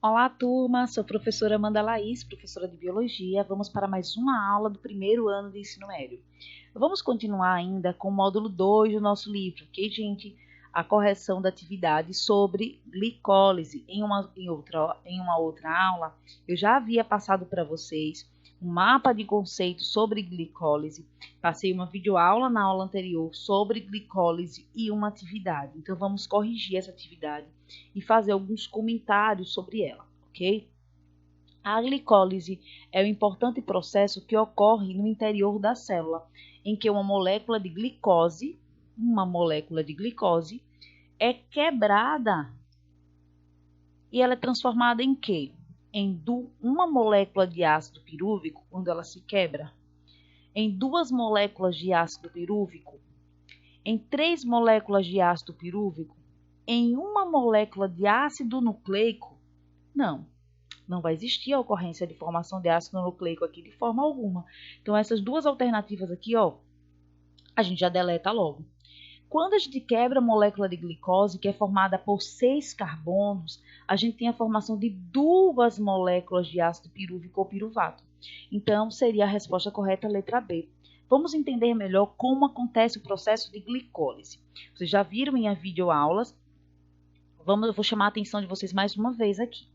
Olá, turma! Sou a professora Amanda Laís, professora de Biologia. Vamos para mais uma aula do primeiro ano de ensino médio. Vamos continuar ainda com o módulo 2 do nosso livro, ok, gente? A correção da atividade sobre glicólise. Em uma outra aula, eu já havia passado para vocês um mapa de conceitos sobre glicólise. Passei uma videoaula na aula anterior sobre glicólise e uma atividade. Então, vamos corrigir essa atividade e fazer alguns comentários sobre ela, ok? A glicólise é um importante processo que ocorre no interior da célula, em que uma molécula de glicose é quebrada e ela é transformada em quê? Uma molécula de ácido pirúvico, quando ela se quebra, em 2 moléculas de ácido pirúvico, em 3 moléculas de ácido pirúvico, em uma molécula de ácido nucleico. Não vai existir a ocorrência de formação de ácido nucleico aqui de forma alguma. Então, essas duas alternativas aqui, a gente já deleta logo. Quando a gente quebra a molécula de glicose, que é formada por 6 carbonos, a gente tem a formação de 2 moléculas de ácido pirúvico ou piruvato. Então, seria a resposta correta a letra B. Vamos entender melhor como acontece o processo de glicólise. Vocês já viram em videoaulas. Eu vou chamar a atenção de vocês mais uma vez aqui.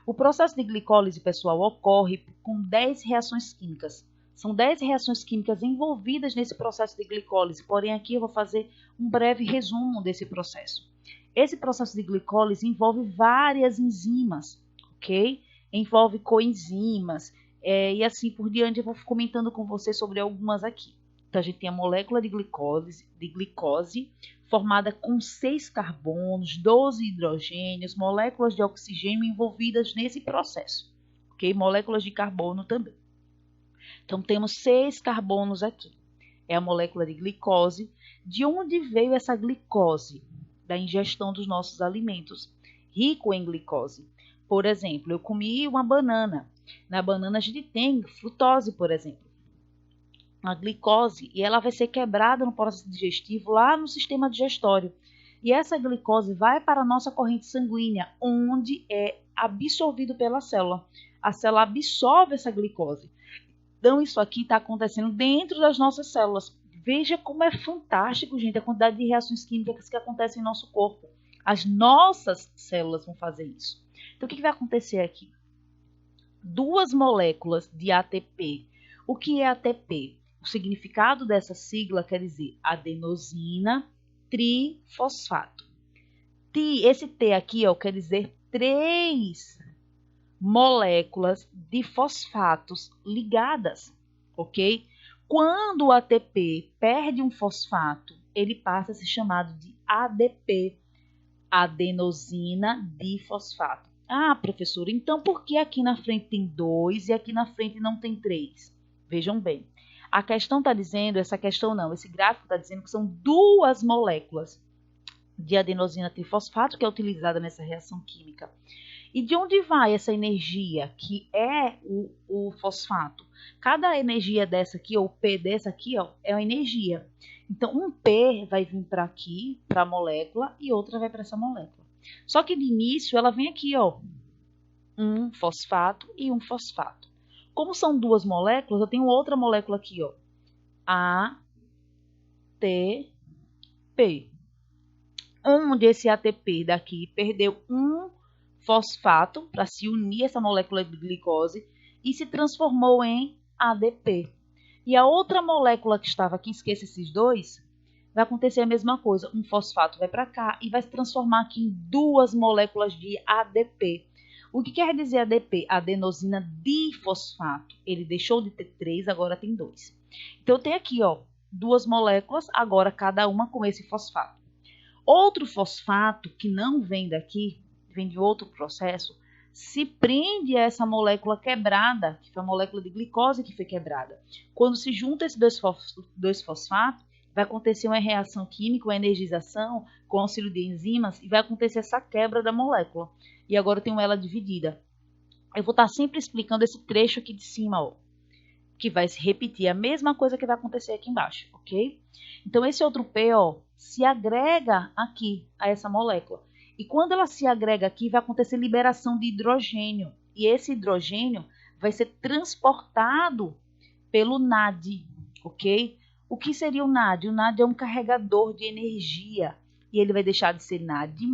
O processo de glicólise, pessoal, ocorre com 10 reações químicas. São 10 reações químicas envolvidas nesse processo de glicólise, porém aqui eu vou fazer um breve resumo desse processo. Esse processo de glicólise envolve várias enzimas, ok? Envolve coenzimas e assim por diante. Eu vou comentando com vocês sobre algumas aqui. Então, a gente tem a molécula de glicose formada com 6 carbonos, 12 hidrogênios, moléculas de oxigênio envolvidas nesse processo, ok? Moléculas de carbono também. Então, temos 6 carbonos aqui. É a molécula de glicose. De onde veio essa glicose? Da ingestão dos nossos alimentos, rico em glicose. Por exemplo, eu comi uma banana. Na banana a gente tem frutose, por exemplo. A glicose, e ela vai ser quebrada no processo digestivo lá no sistema digestório. E essa glicose vai para a nossa corrente sanguínea, onde é absorvido pela célula. A célula absorve essa glicose. Então, isso aqui está acontecendo dentro das nossas células. Veja como é fantástico, gente, a quantidade de reações químicas que acontecem em nosso corpo. As nossas células vão fazer isso. Então, o que vai acontecer aqui? 2 moléculas de ATP. O que é ATP? O significado dessa sigla quer dizer adenosina trifosfato. Esse T aqui quer dizer 3 moléculas de fosfatos ligadas, ok? Quando o ATP perde um fosfato, ele passa a ser chamado de ADP, adenosina difosfato. Ah, professora, então por que aqui na frente tem 2 e aqui na frente não tem 3? Vejam bem, a questão está dizendo, esse gráfico está dizendo que são 2 moléculas de adenosina trifosfato que é utilizada nessa reação química. E de onde vai essa energia, que é o fosfato? Cada energia dessa aqui, ou P dessa aqui, é uma energia. Então, um P vai vir para aqui, para a molécula, e outra vai para essa molécula. Só que de início, ela vem aqui, um fosfato e um fosfato. Como são 2 moléculas, eu tenho outra molécula aqui, ATP. Onde esse ATP daqui perdeu um fosfato para se unir a essa molécula de glicose e se transformou em ADP. E a outra molécula que estava aqui, esqueça esses 2, vai acontecer a mesma coisa. Um fosfato vai para cá e vai se transformar aqui em 2 moléculas de ADP. O que quer dizer ADP? Adenosina difosfato. Ele deixou de ter 3, agora tem 2. Então, eu tenho aqui 2 moléculas, agora cada uma com esse fosfato. Outro fosfato que não vem daqui, vem de outro processo, se prende a essa molécula quebrada, que foi a molécula de glicose que foi quebrada. Quando se junta esses 2 fosfatos, vai acontecer uma reação química, uma energização com auxílio de enzimas e vai acontecer essa quebra da molécula. E agora eu tenho ela dividida. Eu vou estar sempre explicando esse trecho aqui de cima, que vai se repetir a mesma coisa que vai acontecer aqui embaixo, ok? Então, esse outro P, se agrega aqui a essa molécula. E quando ela se agrega aqui, vai acontecer liberação de hidrogênio. E esse hidrogênio vai ser transportado pelo NAD, ok? O que seria o NAD? O NAD é um carregador de energia. E ele vai deixar de ser NAD+,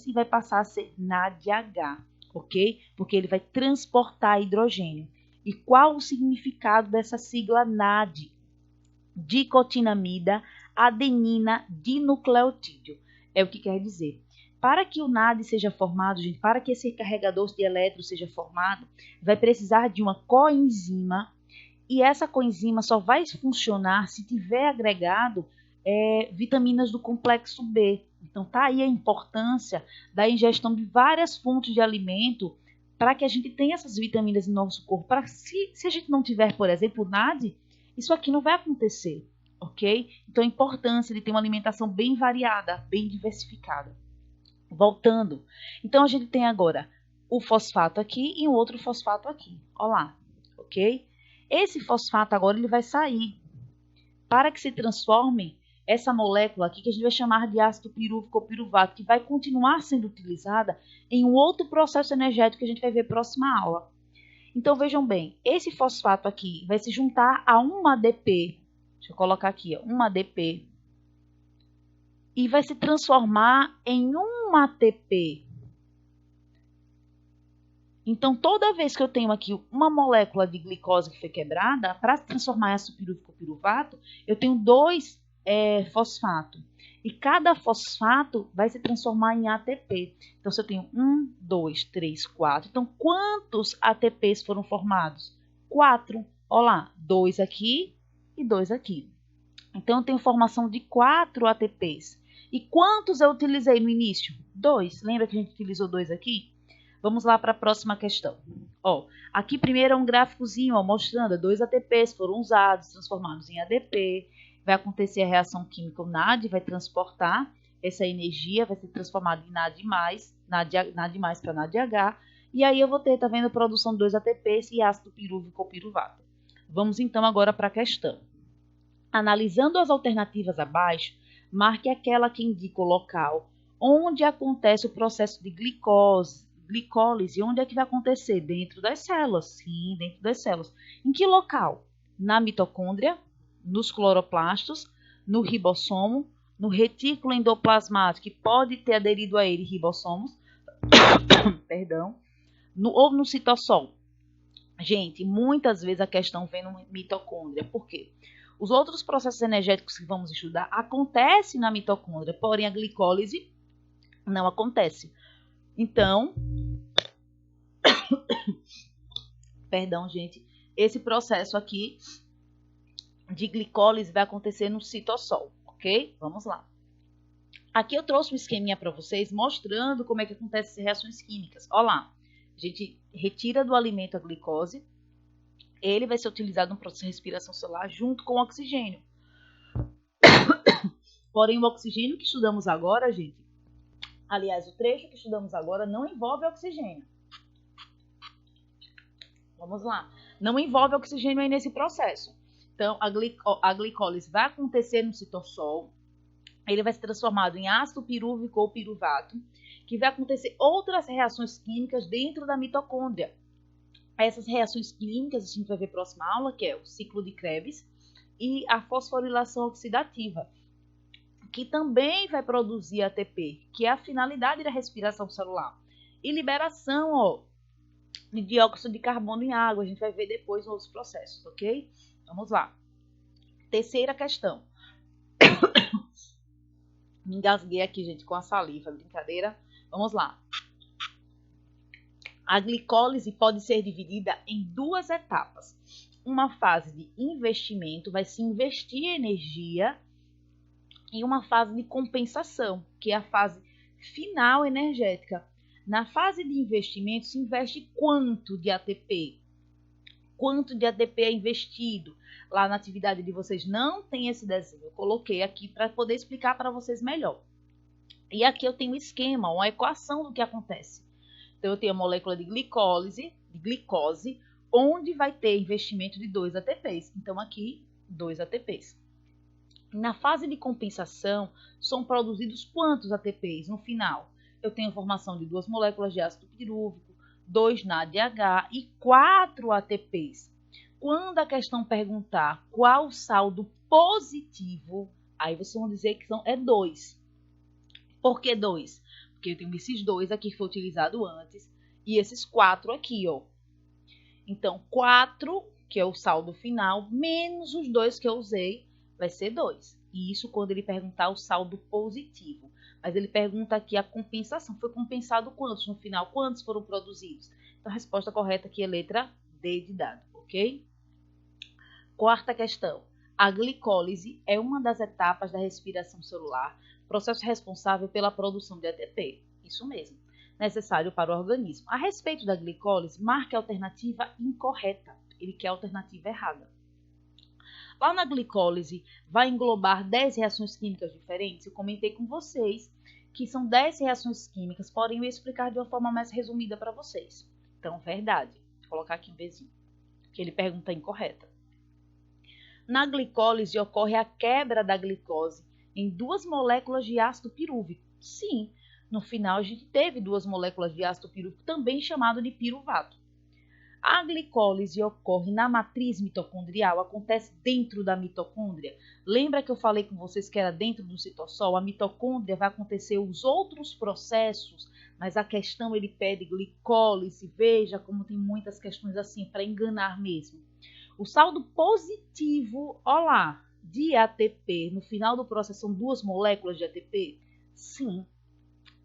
e vai passar a ser NADH, ok? Porque ele vai transportar hidrogênio. E qual o significado dessa sigla NAD? Dicotinamida adenina dinucleotídeo. É o que quer dizer. Para que o NAD seja formado, gente, para que esse carregador de elétrons seja formado, vai precisar de uma coenzima, e essa coenzima só vai funcionar se tiver agregado vitaminas do complexo B. Então, tá aí a importância da ingestão de várias fontes de alimento para que a gente tenha essas vitaminas no nosso corpo. Para se a gente não tiver, por exemplo, NAD, isso aqui não vai acontecer, ok? Então, a importância de ter uma alimentação bem variada, bem diversificada. Voltando, então a gente tem agora o fosfato aqui e um outro fosfato aqui, olha lá, ok? Esse fosfato agora ele vai sair para que se transforme essa molécula aqui, que a gente vai chamar de ácido pirúvico ou piruvato, que vai continuar sendo utilizada em um outro processo energético que a gente vai ver na próxima aula. Então, vejam bem, esse fosfato aqui vai se juntar a um ADP, deixa eu colocar aqui, ó, um ADP, e vai se transformar em um ATP. Então, toda vez que eu tenho aqui uma molécula de glicose que foi quebrada, para se transformar em ácido pirúvico ou piruvato, eu tenho dois fosfatos. E cada fosfato vai se transformar em ATP. Então, se eu tenho 1, 2, 3, 4. Então, quantos ATPs foram formados? 4. Olha lá, 2 aqui e 2 aqui. Então, eu tenho formação de 4 ATPs. E quantos eu utilizei no início? 2. Lembra que a gente utilizou 2 aqui? Vamos lá para a próxima questão. Ó, aqui primeiro é um gráficozinho ó, mostrando 2 ATPs foram usados, transformados em ADP. Vai acontecer a reação química, o NAD vai transportar essa energia, vai ser transformado em NAD+, NAD+ para NADH. E aí eu vou ter, tá vendo, produção de 2 ATPs e ácido pirúvico ou piruvato. Vamos então agora para a questão. Analisando as alternativas abaixo, marque aquela que indica o local onde acontece o processo de glicólise. Onde é que vai acontecer? Dentro das células. Sim, dentro das células. Em que local? Na mitocôndria, nos cloroplastos, no ribossomo, no retículo endoplasmático, que pode ter aderido a ele ribossomos, perdão, ou no citossol. Gente, muitas vezes a questão vem no mitocôndria. Por quê? Os outros processos energéticos que vamos estudar acontecem na mitocôndria, porém a glicólise não acontece. Então, perdão, gente, esse processo aqui de glicólise vai acontecer no citossol, ok? Vamos lá. Aqui eu trouxe um esqueminha para vocês mostrando como é que acontecem essas reações químicas. Olha lá, a gente retira do alimento a glicose, ele vai ser utilizado no processo de respiração celular junto com o oxigênio. Porém, o oxigênio que estudamos agora, gente, aliás, o trecho que estudamos agora não envolve oxigênio. Vamos lá. Não envolve oxigênio aí nesse processo. Então, a glicólise vai acontecer no citossol. Ele vai ser transformado em ácido pirúvico ou piruvato, que vai acontecer outras reações químicas dentro da mitocôndria. Essas reações químicas a gente vai ver na próxima aula, que é o ciclo de Krebs e a fosforilação oxidativa, que também vai produzir ATP, que é a finalidade da respiração celular. E liberação, ó, de dióxido de carbono em água. A gente vai ver depois nos outros processos, ok? Vamos lá. Terceira questão. Me engasguei aqui, gente, com a saliva. Brincadeira. Vamos lá. A glicólise pode ser dividida em duas etapas. Uma fase de investimento, vai se investir energia, e uma fase de compensação, que é a fase final energética. Na fase de investimento, se investe quanto de ATP? Quanto de ATP é investido? Lá na atividade de vocês não tem esse desenho. Eu coloquei aqui para poder explicar para vocês melhor. E aqui eu tenho um esquema, uma equação do que acontece. Então, eu tenho a molécula de glicose, onde vai ter investimento de 2 ATPs. Então, aqui, 2 ATPs. Na fase de compensação, são produzidos quantos ATPs no final? eu tenho formação de 2 moléculas de ácido pirúvico, 2 NADH e 4 ATPs. Quando a questão perguntar qual o saldo positivo, aí vocês vão dizer que é 2. Por que 2? Porque eu tenho esses 2 aqui que foi utilizado antes e esses 4 aqui, ó. Então, 4, que é o saldo final, menos os 2 que eu usei, vai ser 2. E isso quando ele perguntar o saldo positivo. Mas ele pergunta aqui a compensação. Foi compensado quantos no final? Quantos foram produzidos? Então, a resposta correta aqui é letra D de dado, ok? Quarta questão. A glicólise é uma das etapas da respiração celular, processo responsável pela produção de ATP. Isso mesmo. Necessário para o organismo. A respeito da glicólise, marque a alternativa incorreta. Ele quer a alternativa errada. Lá na glicólise, vai englobar 10 reações químicas diferentes. Eu comentei com vocês que são 10 reações químicas, porém eu vou explicar de uma forma mais resumida para vocês. Então, verdade. Vou colocar aqui um Bzinho, que ele pergunta incorreta. Na glicólise ocorre a quebra da glicose em 2 moléculas de ácido pirúvico. Sim, no final a gente teve 2 moléculas de ácido pirúvico, também chamado de piruvato. A glicólise ocorre na matriz mitocondrial, acontece dentro da mitocôndria. Lembra que eu falei com vocês que era dentro do citossol? A mitocôndria vai acontecer os outros processos, mas a questão ele pede glicólise. Veja como tem muitas questões assim para enganar mesmo. O saldo positivo, olá, de ATP, no final do processo são 2 moléculas de ATP? Sim,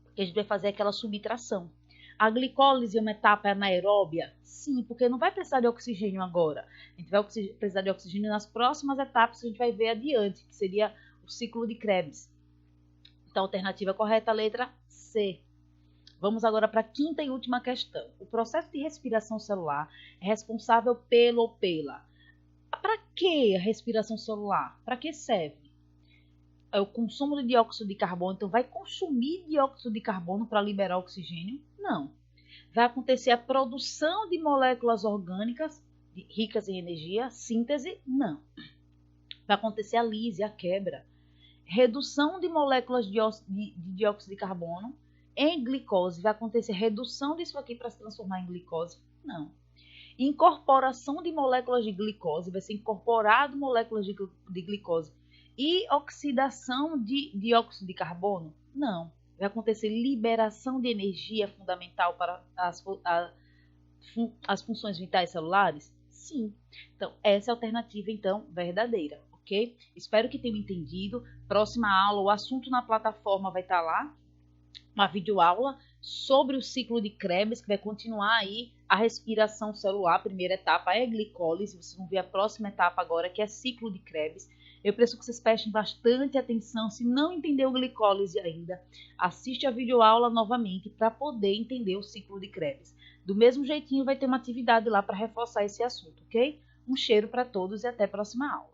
porque a gente vai fazer aquela subtração. A glicólise é uma etapa anaeróbia? Sim, porque não vai precisar de oxigênio agora. A gente vai precisar de oxigênio nas próximas etapas que a gente vai ver adiante, que seria o ciclo de Krebs. Então, a alternativa correta, a letra C. Vamos agora para a quinta e última questão. O processo de respiração celular é responsável pelo ou pela. Para que a respiração celular? Para que serve? É o consumo de dióxido de carbono. Então, vai consumir dióxido de carbono para liberar oxigênio? Não. Vai acontecer a produção de moléculas orgânicas ricas em energia? Síntese? Não. Vai acontecer a lise, a quebra. Redução de moléculas de dióxido de carbono em glicose. Vai acontecer redução disso aqui para se transformar em glicose? Não. Incorporação de moléculas de glicose. Vai ser incorporado moléculas de glicose. E oxidação de dióxido de carbono? Não. Vai acontecer liberação de energia fundamental para as funções vitais celulares? Sim. Então, essa é a alternativa, então, verdadeira, ok? Espero que tenham entendido. Próxima aula, o assunto na plataforma vai estar lá, uma videoaula sobre o ciclo de Krebs, que vai continuar aí a respiração celular. A primeira etapa é a glicólise, vocês vão ver a próxima etapa agora, que é ciclo de Krebs. Eu preciso que vocês prestem bastante atenção. Se não entendeu glicólise ainda, assiste a videoaula novamente para poder entender o ciclo de Krebs. Do mesmo jeitinho, vai ter uma atividade lá para reforçar esse assunto, ok? Um cheiro para todos e até a próxima aula.